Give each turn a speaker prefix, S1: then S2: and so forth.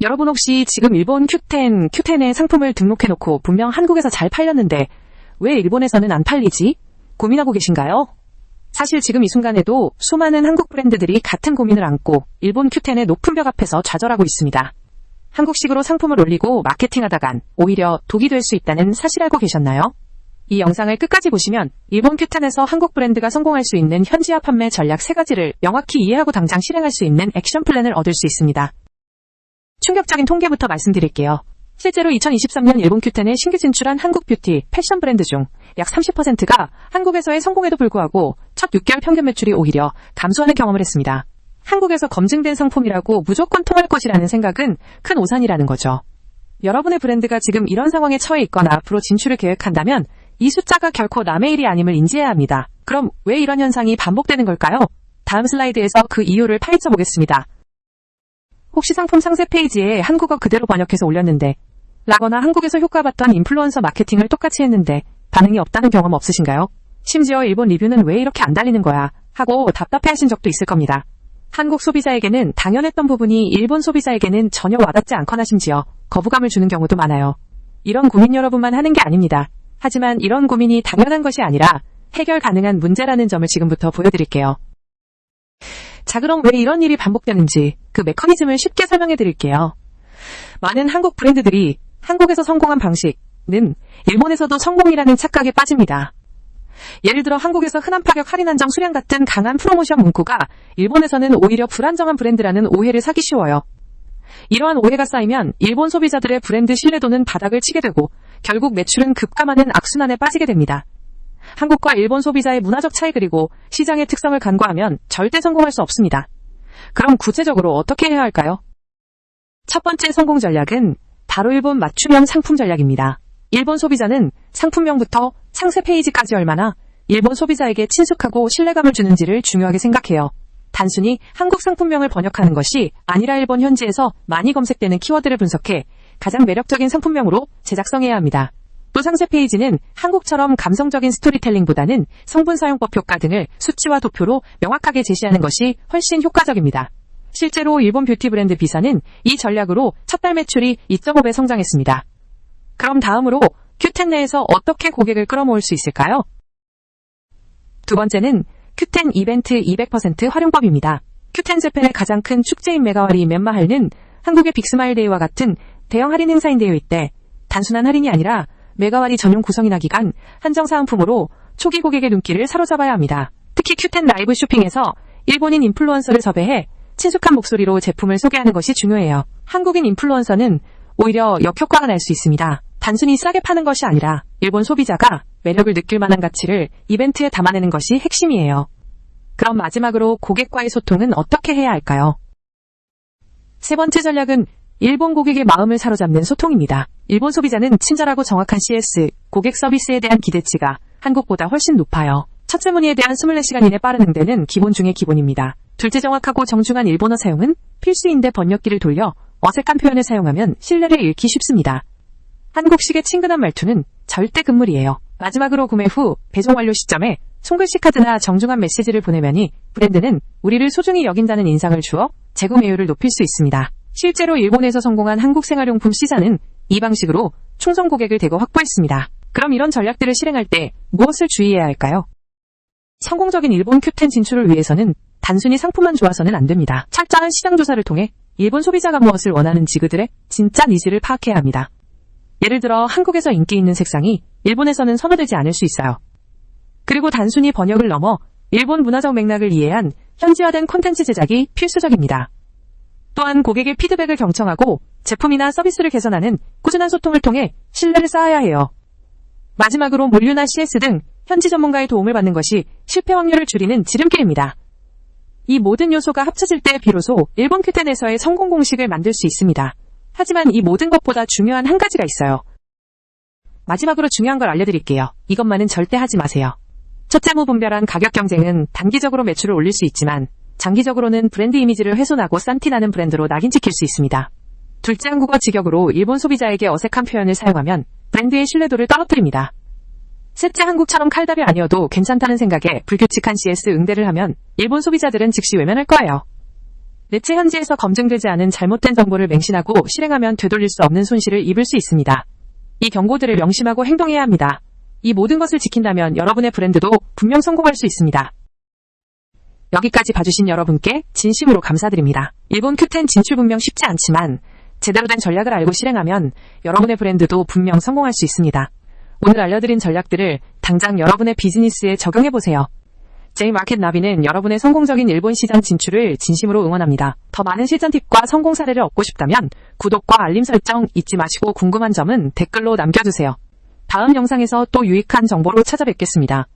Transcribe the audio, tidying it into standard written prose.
S1: 여러분 혹시 지금 일본 Q10에 상품을 등록해놓고 분명 한국에서 잘 팔렸는데 왜 일본에서는 안 팔리지? 고민하고 계신가요? 사실 지금 이 순간에도 수많은 한국 브랜드들이 같은 고민을 안고 일본 Q10의 높은 벽 앞에서 좌절하고 있습니다. 한국식으로 상품을 올리고 마케팅하다간 오히려 독이 될 수 있다는 사실 알고 계셨나요? 이 영상을 끝까지 보시면 일본 Q10에서 한국 브랜드가 성공할 수 있는 현지화 판매 전략 3가지를 명확히 이해하고 당장 실행할 수 있는 액션 플랜을 얻을 수 있습니다. 충격적인 통계부터 말씀드릴게요. 실제로 2023년 일본 Q10에 신규 진출한 한국 뷰티, 패션 브랜드 중 약 30%가 한국에서의 성공에도 불구하고 첫 6개월 평균 매출이 오히려 감소하는 경험을 했습니다. 한국에서 검증된 상품이라고 무조건 통할 것이라는 생각은 큰 오산이라는 거죠. 여러분의 브랜드가 지금 이런 상황에 처해 있거나 앞으로 진출을 계획한다면 이 숫자가 결코 남의 일이 아님을 인지해야 합니다. 그럼 왜 이런 현상이 반복되는 걸까요? 다음 슬라이드에서 그 이유를 파헤쳐 보겠습니다. 혹시 상품 상세 페이지에 한국어 그대로 번역해서 올렸는데 라거나 한국에서 효과봤던 인플루언서 마케팅을 똑같이 했는데 반응이 없다는 경험 없으신가요? 심지어 일본 리뷰는 왜 이렇게 안 달리는 거야? 하고 답답해하신 적도 있을 겁니다. 한국 소비자에게는 당연했던 부분이 일본 소비자에게는 전혀 와닿지 않거나 심지어 거부감을 주는 경우도 많아요. 이런 고민 여러분만 하는 게 아닙니다. 하지만 이런 고민이 당연한 것이 아니라 해결 가능한 문제라는 점을 지금부터 보여드릴게요. 자, 그럼 왜 이런 일이 반복되는지 그 메커니즘을 쉽게 설명해 드릴게요. 많은 한국 브랜드들이 한국에서 성공한 방식은 일본에서도 성공이라는 착각에 빠집니다. 예를 들어 한국에서 흔한 파격 할인 한정 수량 같은 강한 프로모션 문구가 일본에서는 오히려 불안정한 브랜드라는 오해를 사기 쉬워요. 이러한 오해가 쌓이면 일본 소비자들의 브랜드 신뢰도는 바닥을 치게 되고 결국 매출은 급감하는 악순환에 빠지게 됩니다. 한국과 일본 소비자의 문화적 차이 그리고 시장의 특성을 간과하면 절대 성공할 수 없습니다. 그럼 구체적으로 어떻게 해야 할까요? 첫 번째 성공 전략은 바로 일본 맞춤형 상품 전략입니다. 일본 소비자는 상품명부터 상세 페이지까지 얼마나 일본 소비자에게 친숙하고 신뢰감을 주는지를 중요하게 생각해요. 단순히 한국 상품명을 번역하는 것이 아니라 일본 현지에서 많이 검색되는 키워드를 분석해 가장 매력적인 상품명으로 제작성해야 합니다. 또 상세 페이지는 한국처럼 감성적인 스토리텔링보다는 성분 사용법 효과 등을 수치와 도표로 명확하게 제시하는 것이 훨씬 효과적입니다. 실제로 일본 뷰티 브랜드 비사는 이 전략으로 첫 달 매출이 2.5배 성장했습니다. 그럼 다음으로 Q10 내에서 어떻게 고객을 끌어모을 수 있을까요? 두 번째는 Q10 이벤트 200% 활용법입니다. Q10 재팬의 가장 큰 축제인 메가와리 멘마할은 한국의 빅스마일데이와 같은 대형 할인 행사인데요. 이때 단순한 할인이 아니라 메가와리 전용 구성이나 기간, 한정 사은품으로 초기 고객의 눈길을 사로잡아야 합니다. 특히 Q10 라이브 쇼핑에서 일본인 인플루언서를 섭외해 친숙한 목소리로 제품을 소개하는 것이 중요해요. 한국인 인플루언서는 오히려 역효과가 날 수 있습니다. 단순히 싸게 파는 것이 아니라 일본 소비자가 매력을 느낄 만한 가치를 이벤트에 담아내는 것이 핵심이에요. 그럼 마지막으로 고객과의 소통은 어떻게 해야 할까요? 세 번째 전략은 일본 고객의 마음을 사로잡는 소통입니다. 일본 소비자는 친절하고 정확한 CS, 고객 서비스에 대한 기대치가 한국보다 훨씬 높아요. 첫째 문의에 대한 24시간 이내 빠른 응대는 기본 중의 기본입니다. 둘째, 정확하고 정중한 일본어 사용은 필수인데 번역기를 돌려 어색한 표현을 사용하면 신뢰를 잃기 쉽습니다. 한국식의 친근한 말투는 절대 금물이에요. 마지막으로 구매 후 배송 완료 시점에 손글씨 카드나 정중한 메시지를 보내면이 브랜드는 우리를 소중히 여긴다는 인상을 주어 재구매율을 높일 수 있습니다. 실제로 일본에서 성공한 한국 생활용품 C사는 이 방식으로 충성 고객을 대거 확보했습니다. 그럼 이런 전략들을 실행할 때 무엇을 주의해야 할까요? 성공적인 일본 Q10 진출을 위해서는 단순히 상품만 좋아서는 안 됩니다. 철저한 시장 조사를 통해 일본 소비자가 무엇을 원하는지 그들의 진짜 니즈를 파악해야 합니다. 예를 들어 한국에서 인기 있는 색상이 일본에서는 선호되지 않을 수 있어요. 그리고 단순히 번역을 넘어 일본 문화적 맥락을 이해한 현지화된 콘텐츠 제작이 필수적입니다. 또한 고객의 피드백을 경청하고 제품이나 서비스를 개선하는 꾸준한 소통을 통해 신뢰를 쌓아야 해요. 마지막으로 물류나 CS 등 현지 전문가의 도움을 받는 것이 실패 확률을 줄이는 지름길입니다. 이 모든 요소가 합쳐질 때 비로소 일본 Q10에서의 성공 공식을 만들 수 있습니다. 하지만 이 모든 것보다 중요한 한 가지가 있어요. 마지막으로 중요한 걸 알려드릴게요. 이것만은 절대 하지 마세요. 첫째, 무분별한 가격 경쟁은 단기적으로 매출을 올릴 수 있지만 장기적으로는 브랜드 이미지를 훼손하고 싼티나는 브랜드로 낙인 찍힐 수 있습니다. 둘째, 한국어 직역으로 일본 소비자에게 어색한 표현을 사용하면 브랜드의 신뢰도를 떨어뜨립니다. 셋째, 한국처럼 칼답이 아니어도 괜찮다는 생각에 불규칙한 CS 응대를 하면 일본 소비자들은 즉시 외면할 거예요. 내채 현지에서 검증되지 않은 잘못된 정보를 맹신하고 실행하면 되돌릴 수 없는 손실을 입을 수 있습니다. 이 경고들을 명심하고 행동해야 합니다. 이 모든 것을 지킨다면 여러분의 브랜드도 분명 성공할 수 있습니다. 여기까지 봐주신 여러분께 진심으로 감사드립니다. 일본 Q10 진출 분명 쉽지 않지만 제대로 된 전략을 알고 실행하면 여러분의 브랜드도 분명 성공할 수 있습니다. 오늘 알려드린 전략들을 당장 여러분의 비즈니스에 적용해보세요. J마켓 나비는 여러분의 성공적인 일본 시장 진출을 진심으로 응원합니다. 더 많은 실전 팁과 성공 사례를 얻고 싶다면 구독과 알림 설정 잊지 마시고 궁금한 점은 댓글로 남겨주세요. 다음 영상에서 또 유익한 정보로 찾아뵙겠습니다.